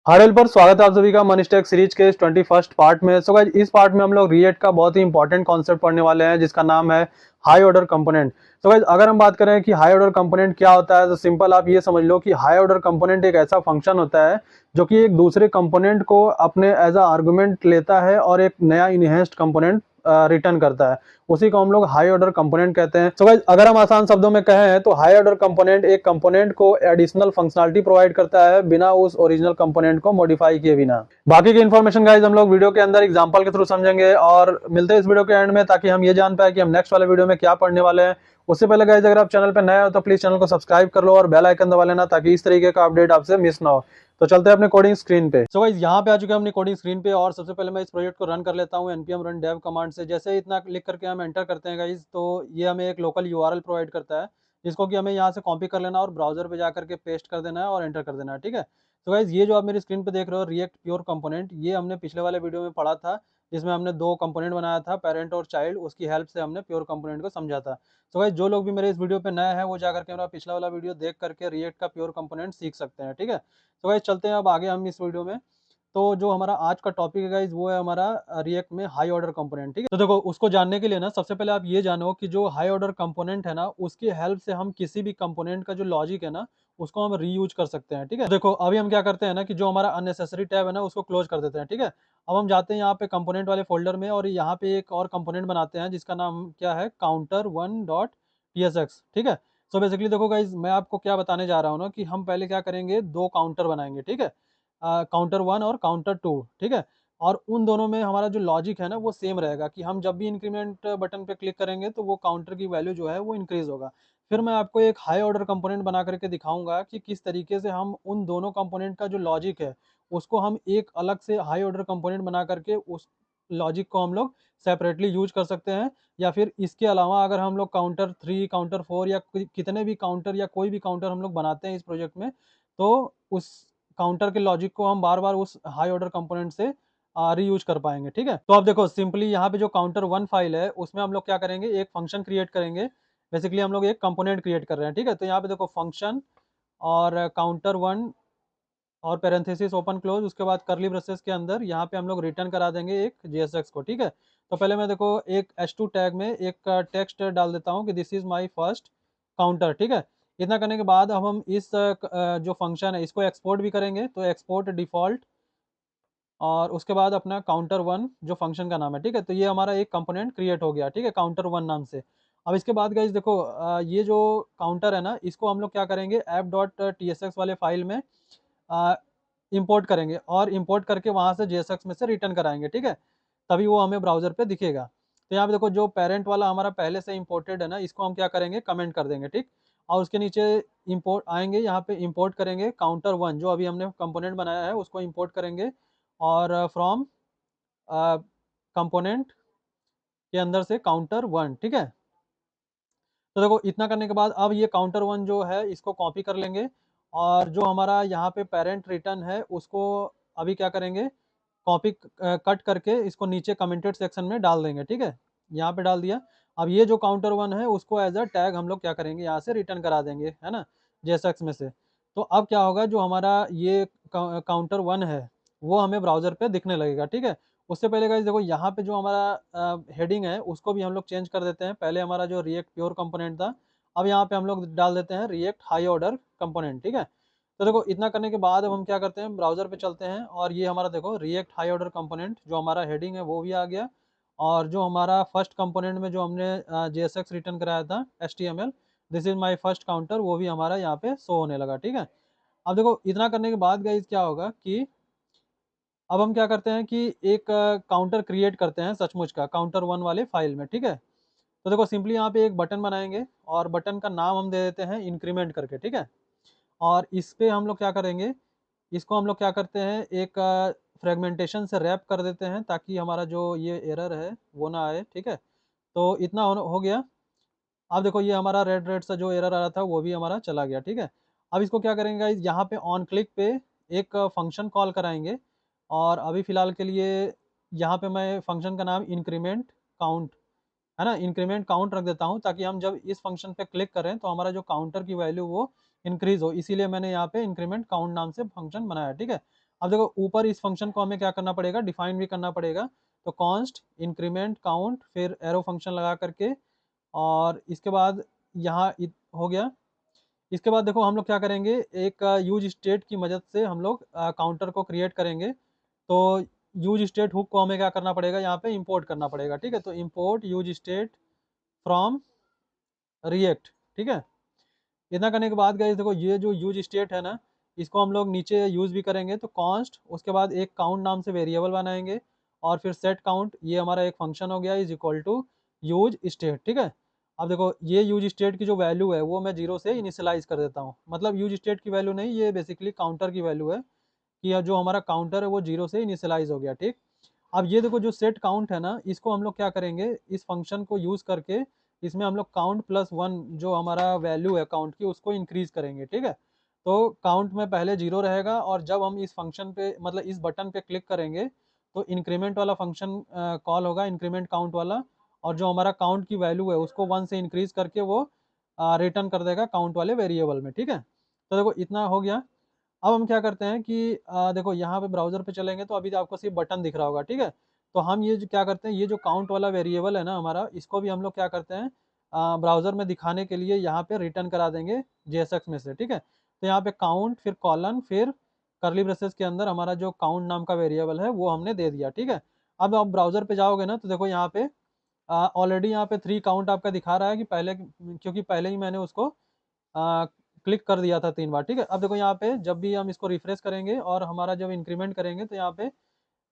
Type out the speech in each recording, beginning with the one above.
हार्डवेल पर स्वागत है आप सभी का मनी स्टैक सीरीज के इस 21st पार्ट में। सो गाइस इस पार्ट में हम लोग रिएक्ट का बहुत ही इंपॉर्टेंट कॉन्सेप्ट पढ़ने वाले हैं जिसका नाम है हाई ऑर्डर कंपोनेंट। तो गाइस अगर हम बात करें कि हाई ऑर्डर कंपोनेंट क्या होता है तो सिंपल आप ये समझ लो कि हाई ऑर्डर कंपोनेंट एक ऐसा फंक्शन होता है जो कि एक दूसरे कंपोनेंट को अपने एज अ आर्गुमेंट लेता है और एक नया इनहेंस्ड कंपोनेंट रिटर्न करता है। उसी को हम लोग हाई ऑर्डर कंपोनेंट कहते हैं। सो गाइस अगर हम आसान शब्दों में कहें तो हाई ऑर्डर कंपोनेंट एक कंपोनेंट को एडिशनल फंक्शनलिटी प्रोवाइड करता है बिना उस ओरिजिनल कंपोनेंट को मॉडिफाई किए बिना। बाकी की इन्फॉर्मेशन गाइस हम लोग वीडियो के अंदर एग्जांपल के थ्रू समझेंगे और मिलते हैं इस वीडियो के एंड में ताकि हम ये जान पाए कि हम नेक्स्ट वाले वीडियो में क्या पढ़ने वाले हैं। उससे पहले गाइस अगर आप चैनल पर नए हो तो प्लीज चैनल को सब्सक्राइब कर लो और बेल आइकन दबा लेना ताकि इस तरीके का अपडेट आपसे मिस ना हो। तो चलते हैं अपने कोडिंग स्क्रीन पे। सो गाइस यहाँ पे आ चुके हैं अपनी कोडिंग स्क्रीन पे और सबसे पहले मैं इस प्रोजेक्ट को रन कर लेता हूँ npm run dev कमांड से। जैसे ही इतना क्लिक करके हम एंटर करते हैं गाइस तो ये हमें एक लोकल यूआरएल प्रोवाइड करता है जिसको कि हमें यहाँ से कॉपी कर लेना और ब्राउजर पे जा करके पेस्ट कर देना है और एंटर कर देना है। ठीक है। तो गाइस ये जो आप मेरी स्क्रीन पे देख रहे हो रिएक्ट प्योर कंपोनेंट, ये हमने पिछले वाले वीडियो में पढ़ा था जिसमें हमने दो कंपोनेंट बनाया था, पेरेंट और चाइल्ड। उसकी हेल्प से हमने प्योर कंपोनेंट को समझा था। तो गाइस जो लोग भी मेरे इस वीडियो पे नए हैं वो जा करके मेरा पिछला वाला वीडियो देख करके रिएक्ट का प्योर कंपोनेंट सीख सकते हैं। ठीक है। तो गाइस चलते हैं अब आगे हम इस वीडियो में। तो जो हमारा आज का टॉपिक है गाइस वो है हमारा रिएक्ट में हाई ऑर्डर कंपोनेंट। ठीक है। तो देखो उसको जानने के लिए ना सबसे पहले आप ये जानो कि जो हाई ऑर्डर कंपोनेंट है ना उसकी हेल्प से हम किसी भी कंपोनेंट का जो लॉजिक है ना उसको हम रीयूज कर सकते हैं। ठीक है। तो देखो अभी हम क्या करते हैं ना कि जो हमारा अननेसेसरी टैब है ना उसको क्लोज कर देते हैं। ठीक है। अब हम जाते हैं यहाँ पे कंपोनेंट वाले फोल्डर में और यहाँ पे एक और कंपोनेंट बनाते हैं जिसका नाम क्या है, काउंटर वन डॉट TSX। ठीक है। सो बेसिकली देखो गाइज मैं आपको क्या बताने जा रहा हूँ ना कि हम पहले क्या करेंगे, दो काउंटर बनाएंगे। ठीक है। काउंटर वन और काउंटर टू। ठीक है। और उन दोनों में हमारा जो लॉजिक है ना वो सेम रहेगा कि हम जब भी इंक्रीमेंट बटन पे क्लिक करेंगे तो वो काउंटर की वैल्यू जो है वो इंक्रीज होगा। फिर मैं आपको एक हाई ऑर्डर कंपोनेंट बना करके दिखाऊंगा कि किस तरीके से हम उन दोनों कंपोनेंट का जो लॉजिक है उसको हम एक अलग से हाई ऑर्डर कंपोनेंट बना करके उस लॉजिक को हम लोग सेपरेटली यूज कर सकते हैं। या फिर इसके अलावा अगर हम लोग काउंटर थ्री, काउंटर फोर या कितने भी काउंटर या कोई भी काउंटर हम लोग बनाते हैं इस प्रोजेक्ट में तो उस काउंटर के लॉजिक को हम बार बार उस हाई ऑर्डर कंपोनेंट से रीयूज कर पाएंगे। ठीक है। तो अब देखो सिंपली यहाँ पे जो काउंटर वन फाइल है उसमें हम लोग क्या करेंगे, एक फंक्शन क्रिएट करेंगे। बेसिकली हम लोग एक कंपोनेंट क्रिएट कर रहे हैं। ठीक है। तो यहाँ पे देखो फंक्शन और काउंटर वन और पैरेंथेसिस ओपन क्लोज, उसके बाद करली ब्रेसेस के अंदर यहाँ पे हम लोग रिटर्न करा देंगे एक JSX को। ठीक है। तो पहले मैं देखो एक h2 टैग में एक टेक्स्ट डाल देता हूँ कि this is my first counter. ठीक है। इतना करने के बाद अब हम इस जो फंक्शन है इसको एक्सपोर्ट भी करेंगे। तो एक्सपोर्ट डिफॉल्ट और उसके बाद अपना काउंटर वन जो फंक्शन का नाम है। ठीक है। तो ये हमारा एक कंपोनेंट क्रिएट हो गया। ठीक है, काउंटर वन नाम से। अब इसके बाद गाइज देखो ये जो काउंटर है ना इसको हम लोग क्या करेंगे, ऐप डॉट TSX वाले फाइल में इंपोर्ट करेंगे और इंपोर्ट करके वहां से JSX में से रिटर्न कराएंगे। ठीक है। तभी वो हमें ब्राउजर पे दिखेगा। तो यहाँ पे देखो जो पेरेंट वाला हमारा पहले से इंपोर्टेड है ना इसको हम क्या करेंगे, कमेंट कर देंगे। ठीक। और उसके नीचे इंपोर्ट आएंगे, यहाँ पे इंपोर्ट करेंगे काउंटर वन जो अभी हमने कंपोनेंट बनाया है उसको इंपोर्ट करेंगे और फ्रॉम कंपोनेंट के अंदर से काउंटर वन। ठीक है। तो देखो इतना करने के बाद अब ये काउंटर वन जो है इसको कॉपी कर लेंगे और जो हमारा यहाँ पे पेरेंट रिटर्न है उसको अभी क्या करेंगे, कॉपी कट करके इसको नीचे कमेंटेड सेक्शन में डाल देंगे। ठीक है। यहाँ पे डाल दिया। अब ये जो काउंटर वन है उसको एज अ टैग हम लोग क्या करेंगे, यहाँ से रिटर्न करा देंगे, है ना, JSX में से। तो अब क्या होगा, जो हमारा ये काउंटर वन है वो हमें ब्राउजर पे दिखने लगेगा। ठीक है। उससे पहले गाइस देखो यहाँ पे जो हमारा हेडिंग है उसको भी हम लोग चेंज कर देते हैं। पहले हमारा जो रिएक्ट प्योर कंपोनेंट था अब यहाँ पे हम लोग डाल देते हैं रिएक्ट हाई ऑर्डर कंपोनेंट। ठीक है। तो देखो इतना करने के बाद अब हम क्या करते हैं, ब्राउजर पे चलते हैं और ये हमारा देखो रिएक्ट हाई ऑर्डर कंपोनेंट जो हमारा हेडिंग है वो भी आ गया और जो हमारा फर्स्ट कंपोनेंट में जो हमने JSX रिटर्न कराया था HTML this is my first counter वो भी हमारा यहाँ पे शो होने लगा। ठीक है। अब देखो इतना करने के बाद गाइस क्या होगा कि अब हम क्या करते हैं कि एक काउंटर क्रिएट करते हैं सचमुच का काउंटर वन वाले फाइल में। ठीक है। तो देखो सिंपली यहाँ पे एक बटन बनाएंगे और बटन का नाम हम दे देते हैं इंक्रीमेंट करके। ठीक है। और इस पे हम लोग क्या करेंगे, इसको हम लोग क्या करते हैं एक फ्रेगमेंटेशन से रैप कर देते हैं ताकि हमारा जो ये एरर है वो ना आए। ठीक है। तो इतना हो गया। अब देखो ये हमारा रेड रेड सा जो एरर आ रहा था वो भी हमारा चला गया। ठीक है। अब इसको क्या करेंगे गाइस, यहाँ पे ऑन क्लिक पे एक फंक्शन कॉल कराएंगे और अभी फिलहाल के लिए यहाँ पे मैं फंक्शन का नाम इंक्रीमेंट काउंट, है ना, इंक्रीमेंट काउंट रख देता हूँ ताकि हम जब इस फंक्शन पे क्लिक करें तो हमारा जो काउंटर की वैल्यू वो इंक्रीज हो, इसीलिए मैंने यहाँ पे इंक्रीमेंट काउंट नाम से फंक्शन बनाया। ठीक है। अब देखो ऊपर इस फंक्शन को हमें क्या करना पड़ेगा, डिफाइन भी करना पड़ेगा। तो कॉन्स्ट इंक्रीमेंट काउंट फिर एरो फंक्शन लगा करके, और इसके बाद यहाँ हो गया। इसके बाद देखो हम लोग क्या करेंगे, एक यूज स्टेट की मदद से हम लोग काउंटर को क्रिएट करेंगे। तो यूज स्टेट हुक को हमें क्या करना पड़ेगा, यहाँ पे इंपोर्ट करना पड़ेगा, ठीक है। तो import use state from react, ठीक है। इतना करने के बाद गाइस देखो ये जो यूज स्टेट है ना, इसको हम लोग नीचे यूज भी करेंगे। तो कॉन्स्ट, उसके बाद एक काउंट नाम से वेरिएबल बनाएंगे, और फिर सेट काउंट, ये हमारा एक फंक्शन हो गया, is equal to use state, ठीक है। अब देखो ये यूज स्टेट की जो वैल्यू है वो मैं 0 से इनिशियलाइज कर देता हूँ, मतलब यूज स्टेट की वैल्यू नहीं, ये बेसिकली काउंटर की वैल्यू है कि जो हमारा काउंटर है वो 0 से इनिशियलाइज हो गया, ठीक। अब ये देखो जो सेट काउंट है ना, इसको हम लोग क्या करेंगे, इस फंक्शन को यूज करके इसमें हम लोग काउंट प्लस 1 जो हमारा वैल्यू है काउंट की उसको इंक्रीज करेंगे, ठीक है। तो काउंट में पहले 0 रहेगा, और जब हम इस फंक्शन पे मतलब इस बटन पे क्लिक करेंगे तो इंक्रीमेंट वाला फंक्शन कॉल होगा, इंक्रीमेंट काउंट वाला, और जो हमारा काउंट की वैल्यू है उसको 1 से इंक्रीज करके वो रिटर्न कर देगा काउंट वाले वेरिएबल में, ठीक है। तो देखो इतना हो गया। अब हम क्या करते हैं कि देखो यहाँ पे ब्राउजर पे चलेंगे तो अभी तो आपको सिर्फ बटन दिख रहा होगा, ठीक है। तो हम ये जो क्या करते हैं, ये जो काउंट वाला वेरिएबल है ना हमारा, इसको भी हम लोग क्या करते हैं, ब्राउजर में दिखाने के लिए यहाँ पे रिटर्न करा देंगे JSX में से, ठीक है। तो यहाँ पे काउंट फिर कॉलन फिर करली ब्रेसेस के अंदर हमारा जो काउंट नाम का वेरिएबल है वो हमने दे दिया, ठीक है। अब आप ब्राउजर पे जाओगे ना तो देखो यहाँ पे ऑलरेडी यहाँ पे 3 काउंट आपका दिखा रहा है कि पहले, क्योंकि पहले ही मैंने उसको क्लिक कर दिया था 3 बार, ठीक है। अब देखो यहाँ पे जब भी हम इसको रिफ्रेश करेंगे और हमारा जब इंक्रीमेंट करेंगे तो यहाँ पे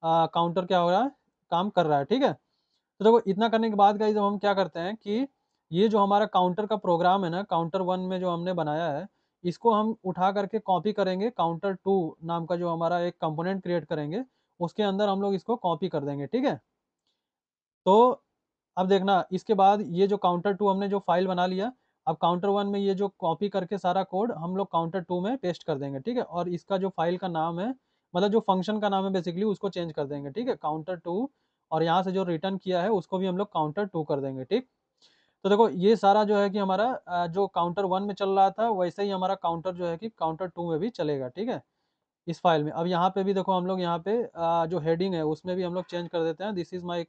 काउंटर क्या हो रहा है, काम कर रहा है, ठीक है। तो देखो इतना करने के बाद गाइस जब हम क्या करते हैं कि ये जो हमारा काउंटर का प्रोग्राम है ना, काउंटर 1 में जो हमने बनाया है, इसको हम उठा करके कॉपी करेंगे काउंटर 2 नाम का जो हमारा एक कंपोनेंट क्रिएट करेंगे, उसके अंदर हम लोग इसको कॉपी कर देंगे, ठीक है। तो अब देखना इसके बाद ये जो काउंटर 2 हमने जो फाइल बना लिया, अब काउंटर 1 में ये जो कॉपी करके सारा कोड हम लोग काउंटर 2 में पेस्ट कर देंगे, ठीक है। और इसका जो फाइल का नाम है, मतलब जो फंक्शन का नाम है बेसिकली, उसको चेंज कर देंगे, ठीक है, काउंटर 2। और यहाँ से जो रिटर्न किया है उसको भी हम लोग काउंटर 2 कर देंगे, ठीक। तो देखो ये सारा जो है कि हमारा जो काउंटर 1 में चल रहा था वैसे ही हमारा काउंटर जो है कि काउंटर 2 में भी चलेगा, ठीक है, इस फाइल में। अब यहाँ पे भी देखो हम लोग यहाँ पे जो हेडिंग है उसमें भी हम लोग चेंज कर देते हैं, this is my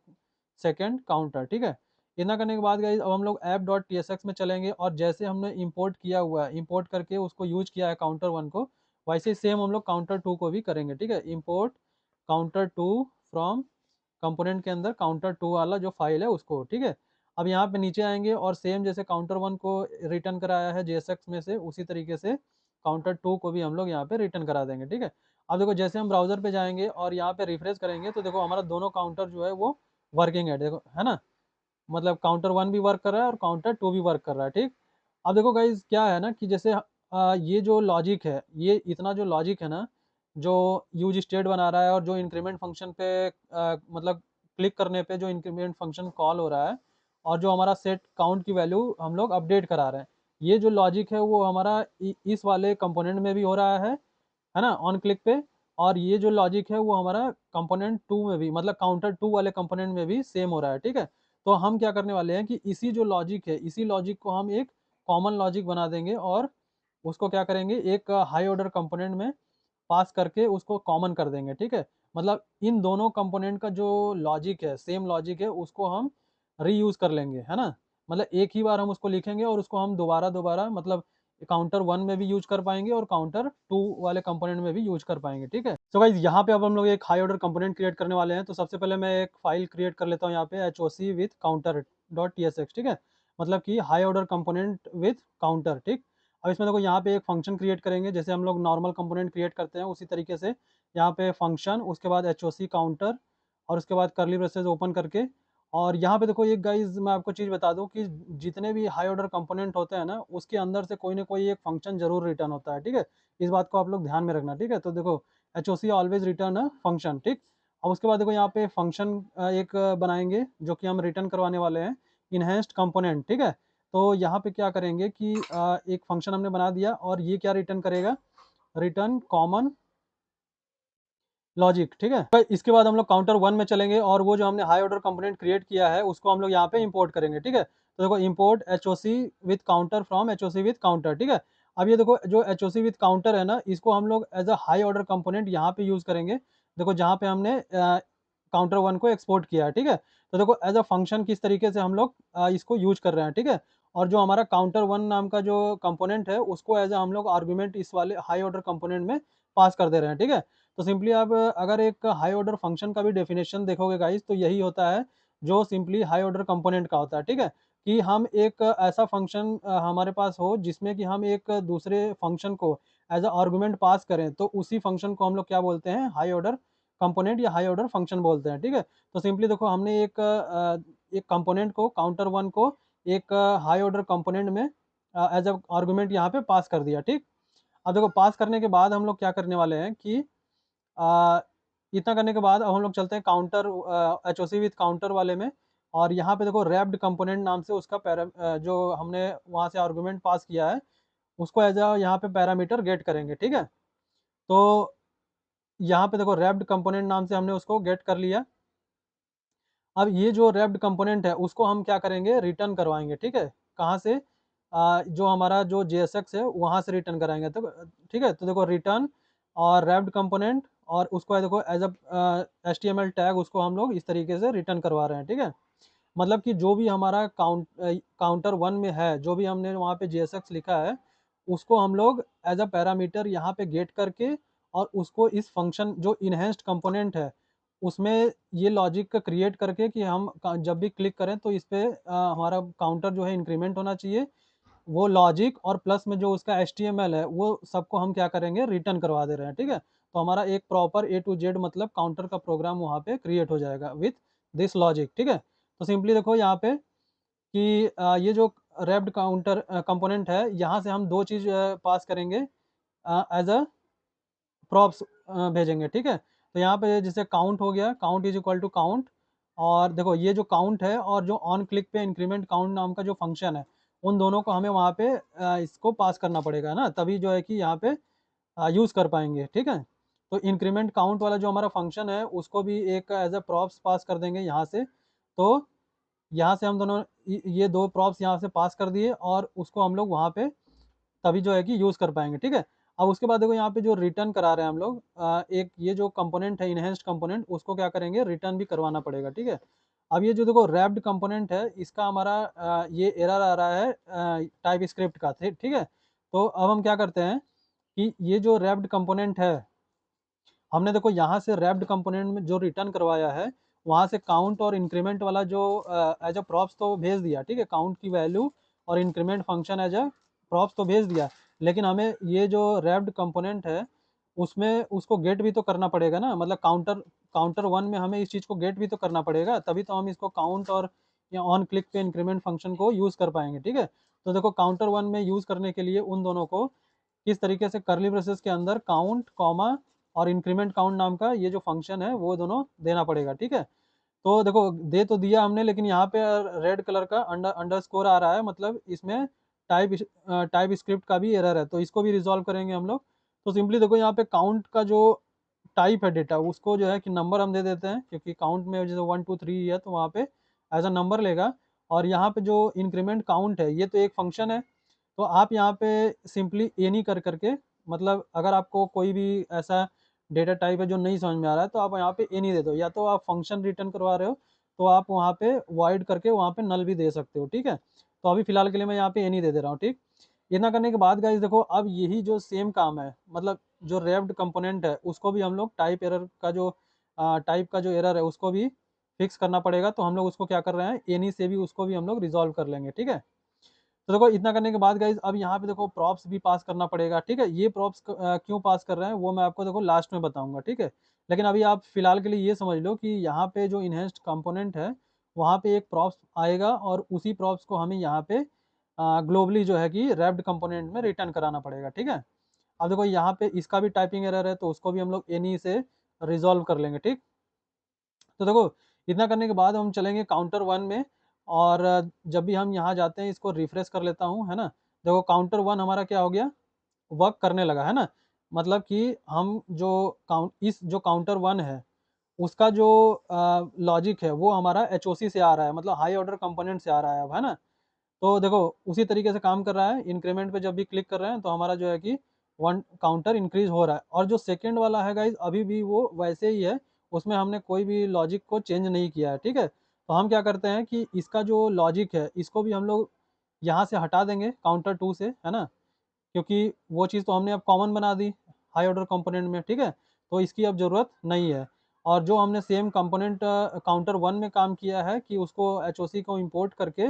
second counter, ठीक है। इतना करने के बाद गाइस अब हम लोग app.tsx में चलेंगे, और जैसे हमने इंपोर्ट किया हुआ है, इंपोर्ट करके उसको यूज किया है काउंटर 1 को, वैसे ही सेम हम लोग काउंटर 2 को भी करेंगे, ठीक है। इंपोर्ट काउंटर 2 फ्रॉम कंपोनेंट के अंदर काउंटर 2 वाला जो फाइल है उसको, ठीक है। अब यहाँ पे नीचे आएंगे और सेम जैसे काउंटर 1 को रिटर्न कराया है JSX में से, उसी तरीके से काउंटर 2 को भी हम लोग यहाँ पे रिटर्न करा देंगे, ठीक है। अब देखो जैसे हम ब्राउजर पे जाएंगे और यहाँ पे रिफ्रेश करेंगे तो देखो हमारा दोनों काउंटर जो है वो वर्किंग है, देखो है ना, मतलब काउंटर 1 भी वर्क कर रहा है और काउंटर 2 भी वर्क कर रहा है, ठीक। अब देखो गाइज क्या है ना कि जैसे ये जो लॉजिक है, ये इतना जो लॉजिक है ना, जो यूज स्टेट बना रहा है और जो इंक्रीमेंट फंक्शन पे मतलब क्लिक करने पे जो इंक्रीमेंट फंक्शन कॉल हो रहा है, और जो हमारा सेट काउंट की वैल्यू हम लोग अपडेट करा रहे हैं, ये जो लॉजिक है वो हमारा इस वाले कंपोनेंट में भी हो रहा है ना, ऑन क्लिक पे। और ये जो लॉजिक है वो हमारा कंपोनेंट 2 में भी, मतलब काउंटर 2 वाले कंपोनेंट में भी सेम हो रहा है, ठीक है। तो हम क्या करने वाले हैं कि इसी जो लॉजिक है, इसी लॉजिक को हम एक कॉमन लॉजिक बना देंगे, और उसको क्या करेंगे, एक हाई ऑर्डर कंपोनेंट में पास करके उसको कॉमन कर देंगे, ठीक है। मतलब इन दोनों कंपोनेंट का जो लॉजिक है, सेम लॉजिक है, उसको हम रीयूज कर लेंगे, है ना। मतलब एक ही बार हम उसको लिखेंगे और उसको हम दोबारा दोबारा मतलब काउंटर 1 में भी यूज कर पाएंगे और काउंटर 2 वाले कंपोनेंट में भी यूज कर पाएंगे, ठीक है। तो गाइज यहाँ पे अब हम लोग एक हाई ऑर्डर कंपोनेंट क्रिएट करने वाले हैं। तो सबसे पहले मैं एक फाइल क्रिएट कर लेता हूँ यहाँ पे HOC with counter dot TSX, ठीक है, मतलब कि high order component with counter, ठीक। अब इसमें देखो यहाँ पे एक फंक्शन क्रिएट करेंगे, जैसे हम लोग नॉर्मल कंपोनेंट क्रिएट करते हैं उसी तरीके से यहाँ पे फंक्शन, उसके बाद HOC काउंटर, और उसके बाद करली ब्रेसेस ओपन करके। और यहाँ पे देखो एक गाइज मैं आपको चीज़ बता दूँ कि जितने भी हाई ऑर्डर कंपोनेंट होते हैं ना, उसके अंदर से कोई ना कोई एक फंक्शन जरूर रिटर्न होता है, ठीक है। इस बात को आप लोग ध्यान में रखना, ठीक है। तो देखो HOC always return a function, ठीक। अब उसके बाद देखो यहाँ पे फंक्शन एक बनाएंगे जो कि हम रिटर्न करवाने वाले हैं, इनहेंस्ड कंपोनेंट, ठीक है। तो यहाँ पे क्या करेंगे कि एक फंक्शन हमने बना दिया, और ये क्या रिटर्न करेगा, रिटर्न कॉमन लॉजिक, ठीक है। तो इसके बाद हम लोग काउंटर 1 में चलेंगे, और वो जो हमने हाई ऑर्डर कंपोनेंट क्रिएट किया है उसको हम लोग यहाँ पे इंपोर्ट करेंगे, ठीक है। तो देखो import HOC with counter from HOC with counter, ठीक है। अब ये देखो जो एचओसी विथ काउंटर है ना, इसको हम लोग as a high order component यहाँ पे यूज करेंगे। देखो जहाँ पे हमने काउंटर वन को एक्सपोर्ट किया है, ठीक है। तो देखो एज अ फंक्शन किस तरीके से हम लोग इसको यूज कर रहे हैं, ठीक है। और जो हमारा काउंटर वन नाम का जो कंपोनेंट है उसको एज अ हम लोग आर्गुमेंट इस वाले हाई ऑर्डर कंपोनेंट में पास कर दे रहे हैं, ठीक है। तो सिंपली अब अगर एक हाई ऑर्डर फंक्शन का भी डेफिनेशन देखोगे गाइस, तो यही होता है जो सिंपली हाई ऑर्डर कंपोनेंट का होता है, ठीक है। कि हम एक ऐसा फंक्शन हमारे पास हो जिसमें कि हम एक दूसरे फंक्शन को एज अ आर्गुमेंट पास करें, तो उसी फंक्शन को हम लोग क्या बोलते हैं, हाई ऑर्डर कंपोनेंट या हाई ऑर्डर फंक्शन बोलते हैं, ठीक है। तो सिंपली देखो हमने एक कंपोनेंट को काउंटर वन को एक हाई ऑर्डर कंपोनेंट में एज अ आर्गुमेंट यहाँ पे पास कर दिया, ठीक। अब देखो पास करने के बाद हम लोग क्या करने वाले हैं कि आ, इतना करने के बाद अब हम लोग चलते हैं काउंटर एचओसी विथ काउंटर वाले में। और यहाँ पे देखो रैप्ड कंपोनेंट नाम से उसका जो हमने वहाँ से आर्गुमेंट पास किया है उसको एज अ यहाँ पे पैरामीटर गेट करेंगे, ठीक है। तो यहाँ पे देखो रैप्ड कंपोनेंट नाम से हमने उसको गेट कर लिया। अब ये जो रैप्ड कंपोनेंट है उसको हम क्या करेंगे, रिटर्न करवाएंगे, ठीक है। कहाँ से, जो हमारा जो JSX है वहाँ से रिटर्न कराएंगे, तो ठीक है। तो देखो रिटर्न और रैप्ड कंपोनेंट और उसको देखो एज अ HTML टैग उसको हम लोग इस तरीके से रिटर्न करवा रहे हैं, ठीक है। मतलब कि जो भी हमारा काउंटर वन में है, जो भी हमने वहाँ पे JSX लिखा है उसको हम लोग एज अ पैरामीटर यहाँ पे गेट करके और उसको इस फंक्शन जो इनहेंस्ड कंपोनेंट है उसमें ये लॉजिक का क्रिएट करके कि हम जब भी क्लिक करें तो इस पे हमारा काउंटर जो है इंक्रीमेंट होना चाहिए, वो लॉजिक और प्लस में जो उसका HTML है वो सबको हम क्या करेंगे, रिटर्न करवा दे रहे हैं, ठीक है। तो हमारा एक प्रॉपर A to Z मतलब काउंटर का प्रोग्राम वहाँ पे क्रिएट हो जाएगा विथ दिस लॉजिक, ठीक है। तो सिंपली देखो यहाँ पे कि ये जो रैप्ड काउंटर कंपोनेंट है यहाँ से हम दो चीज़ पास करेंगे एज अ प्रॉप्स भेजेंगे, ठीक है। तो यहाँ पे जैसे काउंट हो गया, count is equal to count. और देखो ये जो काउंट है और जो ऑन क्लिक पे इंक्रीमेंट काउंट नाम का जो फंक्शन है उन दोनों को हमें वहाँ पे इसको पास करना पड़ेगा ना, तभी जो है कि यहाँ पे यूज़ कर पाएंगे, ठीक है। तो इंक्रीमेंट काउंट वाला जो हमारा फंक्शन है उसको भी एक एज अ प्रॉप्स पास कर देंगे यहाँ से। तो यहाँ से हम दोनों ये दो प्रॉप्स यहाँ से पास कर दिए और उसको हम लोग वहाँ पे तभी जो है कि यूज़ कर पाएंगे, ठीक है। अब उसके बाद देखो यहाँ पे जो रिटर्न करा रहे हैं हम लोग एक ये जो कंपोनेंट है इनहेंस्ड कंपोनेंट उसको क्या करेंगे, रिटर्न भी करवाना पड़ेगा, ठीक है। अब ये जो देखो रैप्ड कंपोनेंट है इसका हमारा ये एरर आ रहा है टाइप स्क्रिप्ट का, ठीक है। तो अब हम क्या करते हैं कि ये जो रैप्ड कंपोनेंट है हमने देखो यहाँ से रैप्ड कंपोनेंट में जो रिटर्न करवाया है वहाँ से काउंट और इंक्रीमेंट वाला जो एज अ प्रॉप्स तो भेज दिया, ठीक है। काउंट की वैल्यू और increment function as a props तो भेज दिया, लेकिन हमें ये जो रैप्ड कंपोनेंट है उसमें उसको गेट भी तो करना पड़ेगा ना, मतलब काउंटर काउंटर वन में हमें इस चीज़ को गेट भी तो करना पड़ेगा, तभी तो हम इसको काउंट और या ऑन क्लिक पे इंक्रीमेंट फंक्शन को यूज़ कर पाएंगे, ठीक है। तो देखो काउंटर वन में यूज़ करने के लिए उन दोनों को किस तरीके से करली ब्रेसेस के अंदर काउंट कॉमा और इंक्रीमेंट काउंट नाम का ये जो फंक्शन है वो दोनों देना पड़ेगा, ठीक है। तो देखो दे तो दिया हमने, लेकिन यहाँ पे रेड कलर का अंडरस्कोर आ रहा है, मतलब इसमें टाइप टाइप स्क्रिप्ट का भी एरर है, तो इसको भी रिजॉल्व करेंगे हम लोग। तो सिंपली देखो यहाँ पे काउंट का जो टाइप है डेटा उसको जो है कि नंबर हम दे देते हैं, क्योंकि काउंट में जैसे 1 2 3 है तो वहाँ पे एज अ नंबर लेगा। और यहाँ पे जो इंक्रीमेंट काउंट है ये तो एक फंक्शन है, तो आप यहाँ पे सिंपली एनी कर करके, मतलब अगर आपको कोई भी ऐसा डेटा टाइप है जो नहीं समझ में आ रहा है तो आप यहाँ पे एनी दे दो, या तो आप फंक्शन रिटर्न करवा रहे हो तो आप वहाँ पे वाइड करके वहाँ पे नल भी दे सकते हो, ठीक है। तो अभी फिलहाल के लिए मैं यहाँ पे एनी दे दे रहा हूँ, ठीक। इतना करने के बाद गाइस देखो अब यही जो सेम काम है, मतलब जो रैप्ड कंपोनेंट है उसको भी हम लोग टाइप एरर का जो टाइप का जो एरर है उसको भी फिक्स करना पड़ेगा, तो हम लोग उसको क्या कर रहे हैं, एनी से भी उसको भी हम लोग रिजॉल्व कर लेंगे, ठीक है। तो देखो इतना करने के बाद गाइज अब यहाँ पे देखो प्रॉप्स भी पास करना पड़ेगा, ठीक है। ये प्रॉप्स क्यों पास कर रहे हैं वो मैं आपको देखो लास्ट में बताऊंगा, ठीक है। लेकिन अभी आप फिलहाल के लिए ये समझ लो कि यहाँ पे जो इनहेंस्ड कंपोनेंट है वहाँ पे एक प्रॉप्स आएगा और उसी प्रॉप्स को हमें यहाँ पे ग्लोबली जो है कि रैप्ड कंपोनेंट में रिटर्न कराना पड़ेगा, ठीक है। अब देखो यहाँ पे इसका भी टाइपिंग एरर है तो उसको भी हम लोग एनी से रिजॉल्व कर लेंगे, ठीक। तो देखो इतना करने के बाद हम चलेंगे काउंटर वन में। और जब भी हम यहाँ जाते हैं इसको रिफ्रेश कर लेता हूँ, है ना। देखो काउंटर वन हमारा क्या हो गया, वर्क करने लगा, है ना। मतलब कि हम जो काउंट इस जो काउंटर वन है उसका जो लॉजिक है वो हमारा HOC से आ रहा है, मतलब हाई ऑर्डर कंपोनेंट से आ रहा है अब, है ना। तो देखो उसी तरीके से काम कर रहा है। इंक्रीमेंट पे जब भी क्लिक कर रहे हैं तो हमारा जो है कि वन काउंटर इंक्रीज हो रहा है। और जो सेकंड वाला है गाइज अभी भी वो वैसे ही है, उसमें हमने कोई भी लॉजिक को चेंज नहीं किया है, ठीक है। तो हम क्या करते हैं कि इसका जो लॉजिक है इसको भी हम लोग यहाँ से हटा देंगे काउंटर 2 से, है ना, क्योंकि वो चीज़ तो हमने अब कॉमन बना दी हाई ऑर्डर कंपोनेंट में, ठीक है। तो इसकी अब ज़रूरत नहीं है। और जो हमने सेम कंपोनेंट काउंटर 1 में काम किया है कि उसको एचओसी को इंपोर्ट करके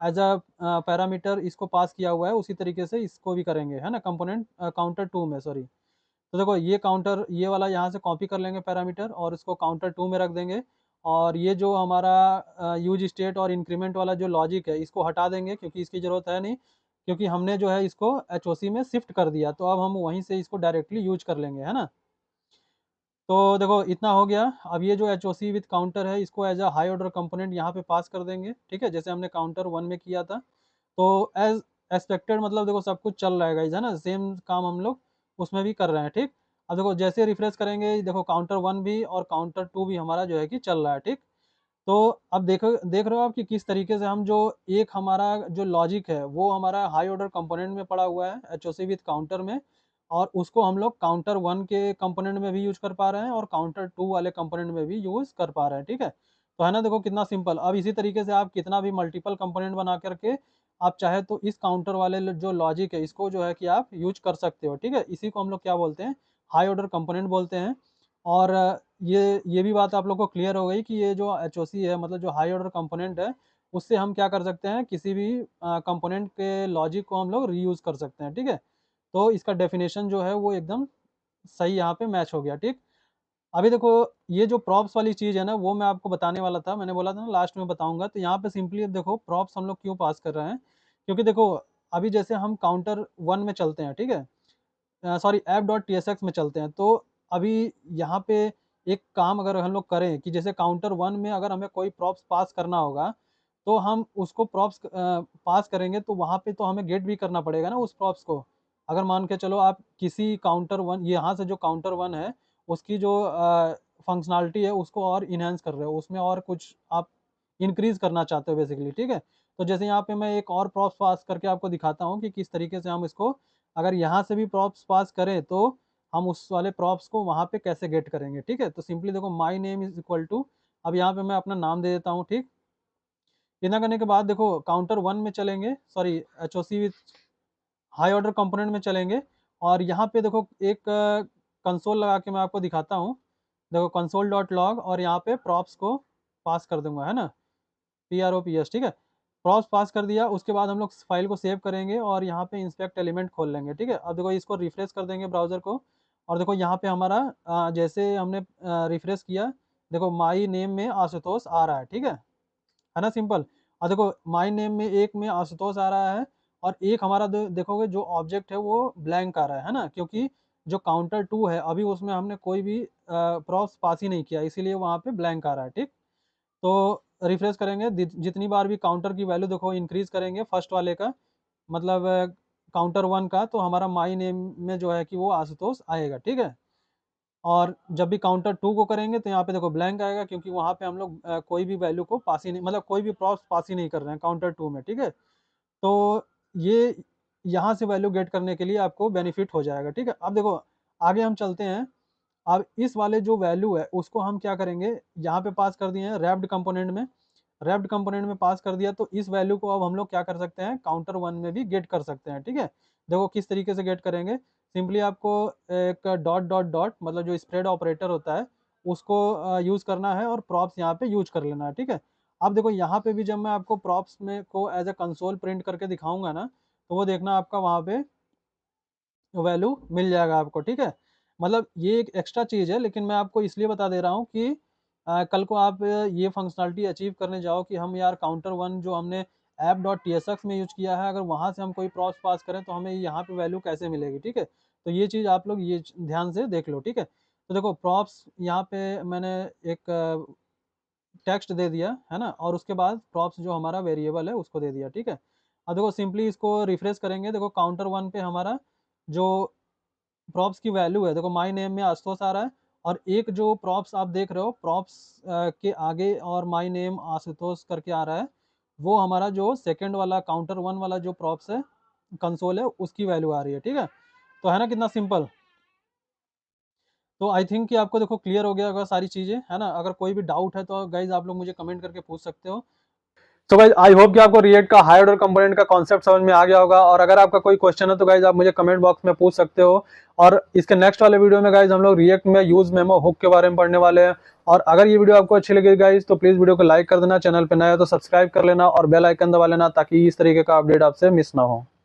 एज अ पैरामीटर इसको पास किया हुआ है, उसी तरीके से इसको भी करेंगे, है ना, कंपोनेंट काउंटर 2 में, सॉरी। तो देखो ये काउंटर ये वाला यहाँ से कॉपी कर लेंगे पैरामीटर और इसको काउंटर 2 में रख देंगे। और ये जो हमारा यूज स्टेट और इंक्रीमेंट वाला जो लॉजिक है इसको हटा देंगे क्योंकि इसकी ज़रूरत है नहीं, क्योंकि हमने जो है इसको एचओसी में शिफ्ट कर दिया, तो अब हम वहीं से इसको डायरेक्टली यूज कर लेंगे, है ना। तो देखो इतना हो गया। अब ये जो H O C with counter है इसको as a high order component यहाँ पे पास कर देंगे, ठीक है, जैसे हमने काउंटर 1 में किया था। तो एज एक्सपेक्टेड मतलब देखो सब कुछ चल रहा है गाइस, है ना, सेम काम हम लोग उसमें भी कर रहे हैं, ठीक। अब देखो जैसे रिफ्रेश करेंगे देखो काउंटर 1 भी और काउंटर 2 भी हमारा जो है कि चल रहा है, ठीक। तो अब देखो देख रहे हो आप कि किस तरीके से हम जो एक हमारा जो लॉजिक है वो हमारा हाई ऑर्डर कंपोनेंट में पड़ा हुआ है H O C with counter में, और उसको हम लोग काउंटर 1 के कंपोनेंट में भी यूज कर पा रहे हैं और काउंटर 2 वाले कंपोनेंट में भी यूज कर पा रहे हैं, ठीक है। तो है ना, देखो कितना सिंपल। अब इसी तरीके से आप कितना भी मल्टीपल कंपोनेंट बना करके आप चाहे तो इस काउंटर वाले जो लॉजिक है इसको जो है कि आप यूज कर सकते हो, ठीक है। इसी को हम लोग क्या बोलते हैं, हाई ऑर्डर कंपोनेंट बोलते हैं। और ये भी बात आप लोग को क्लियर हो गई कि ये जो एच है मतलब जो हाई ऑर्डर कंपोनेंट है उससे हम क्या कर सकते हैं, किसी भी कंपोनेंट के लॉजिक को हम लोग रीयूज कर सकते हैं, ठीक है। तो इसका डेफिनेशन जो है वो एकदम सही यहाँ पे मैच हो गया, ठीक। अभी देखो ये जो प्रॉप्स वाली चीज़ है ना वो मैं आपको बताने वाला था, मैंने बोला था ना लास्ट में बताऊंगा। तो यहाँ पे सिंपली देखो प्रॉप्स हम लोग क्यों पास कर रहे हैं, क्योंकि देखो अभी जैसे हम काउंटर 1 में चलते हैं, ठीक है, sorry app dot T S x में चलते हैं। तो अभी यहाँ पे एक काम अगर हम लोग करें कि जैसे काउंटर 1 में अगर हमें कोई प्रॉप्स पास करना होगा तो हम उसको प्रॉप्स पास करेंगे तो वहाँ पे तो हमें गेट भी करना पड़ेगा ना उस प्रॉप्स को। अगर मान के चलो आप किसी काउंटर 1 यहाँ से जो काउंटर 1 है उसकी जो फंक्शनैलिटी है उसको और इन्हेंस कर रहे हो, उसमें और कुछ आप इंक्रीज करना चाहते हो बेसिकली, ठीक है। तो जैसे यहाँ पे मैं एक और प्रॉप्स पास करके आपको दिखाता हूँ कि किस तरीके से हम इसको अगर यहाँ से भी प्रॉप्स पास करें तो हम उस वाले प्रॉप्स को वहाँ पे कैसे गेट करेंगे, ठीक है। तो सिंपली देखो my name is equal to, अब यहाँ पे मैं अपना नाम दे देता हूँ, ठीक। इतना करने के बाद देखो काउंटर 1 में चलेंगे, sorry H O C with high order component में चलेंगे। और यहाँ पे देखो एक कंसोल लगा के मैं आपको दिखाता हूँ। देखो कंसोल डॉट लॉग और यहाँ पे प्रॉप्स को पास कर दूंगा, है ना, P R O P S, ठीक है। प्रॉप्स पास कर दिया, उसके बाद हम लोग फाइल को सेव करेंगे और यहाँ पे इंस्पेक्ट एलिमेंट खोल लेंगे, ठीक है। अब देखो इसको रिफ्रेश कर देंगे ब्राउजर को और देखो यहाँ पे हमारा जैसे हमने रिफ्रेश किया देखो माई नेम में आशुतोष आ रहा है, ठीक है ना, सिंपल। और देखो माई नेम में एक में आशुतोष आ रहा है और एक हमारा देखोगे जो ऑब्जेक्ट है वो ब्लैंक आ रहा है ना, क्योंकि जो काउंटर 2 है अभी उसमें हमने कोई भी प्रॉप्स पास ही नहीं किया इसीलिए वहाँ पे ब्लैंक आ रहा है, ठीक। तो रिफ्रेश करेंगे जितनी बार भी काउंटर की वैल्यू देखो इंक्रीज करेंगे फर्स्ट वाले का मतलब काउंटर 1 का, तो हमारा माई नेम में जो है कि वो आशुतोष आएगा, ठीक है। और जब भी काउंटर 2 को करेंगे तो यहाँ पे देखो ब्लैंक आएगा क्योंकि वहाँ पे हम लोग कोई भी वैल्यू को पास ही नहीं मतलब कोई भी प्रॉप्स पास ही नहीं कर रहे हैं काउंटर 2 में, ठीक है। तो ये यहाँ से वैल्यू गेट करने के लिए आपको बेनिफिट हो जाएगा, ठीक है। अब देखो आगे हम चलते हैं। अब इस वाले जो वैल्यू है उसको हम क्या करेंगे, यहाँ पे पास कर दिए हैं रैप्ड कंपोनेंट में, रैप्ड कंपोनेंट में पास कर दिया तो इस वैल्यू को अब हम लोग क्या कर सकते हैं काउंटर 1 में भी गेट कर सकते हैं, ठीक है। देखो किस तरीके से गेट करेंगे, सिंपली आपको एक डॉट डॉट डॉट मतलब जो स्प्रेड ऑपरेटर होता है उसको यूज करना है और प्रॉप्स यहाँ पे यूज कर लेना है, ठीक है। अब देखो यहाँ पे भी जब मैं आपको प्रॉप्स में को एज ए कंसोल प्रिंट करके दिखाऊंगा ना तो वो देखना आपका वहाँ पे वैल्यू मिल जाएगा आपको, ठीक है। मतलब ये एक एक्स्ट्रा चीज़ है लेकिन मैं आपको इसलिए बता दे रहा हूँ कि कल को आप ये फंक्शनलिटी अचीव करने जाओ कि हम यार काउंटर 1 जो हमने app dot T S x में यूज किया है अगर वहाँ से हम कोई प्रॉप्स पास करें तो हमें यहाँ पे वैल्यू कैसे मिलेगी, ठीक है। तो ये चीज़ आप लोग ये ध्यान से देख लो, ठीक है। तो देखो प्रॉप्स यहाँ पे मैंने एक टेक्स्ट दे दिया है ना और उसके बाद प्रॉप्स जो हमारा वेरिएबल है उसको दे दिया, ठीक है। अब देखो सिंपली इसको रिफ्रेश करेंगे, देखो काउंटर 1 पे हमारा जो प्रॉप्स की वैल्यू है देखो माई नेम में आशुतोष आ रहा है और एक जो प्रॉप्स आप देख रहे हो प्रॉप्स के आगे और माई नेम आशुतोष करके आ रहा है वो हमारा जो सेकंड वाला काउंटर 1 वाला जो प्रॉप्स है, कंसोल है, उसकी वैल्यू आ रही है। ठीक है, तो है ना कितना सिंपल। तो आई थिंक कि आपको देखो क्लियर हो गया होगा सारी चीजें, है ना। अगर कोई भी डाउट है तो गाइज आप लोग मुझे कमेंट करके पूछ सकते हो। तो गाइज आई होप कि आपको रिएक्ट का हाई ऑर्डर कंपोनेंट का कॉन्सेप्ट समझ में आ गया होगा, और अगर आपका कोई क्वेश्चन है तो गाइज आप मुझे कमेंट बॉक्स में पूछ सकते हो। और इसके नेक्स्ट वाले वीडियो में गाइज हम लोग रिएक्ट में यूज मेमो हुक के बारे में पढ़ने वाले हैं। और अगर ये वीडियो आपको अच्छी लगी गाइज तो प्लीज वीडियो को लाइक कर देना, चैनल पे नया है तो सब्सक्राइब कर लेना और बेल आइकन दबा लेना, ताकि इस तरीके का अपडेट आपसे मिस ना हो।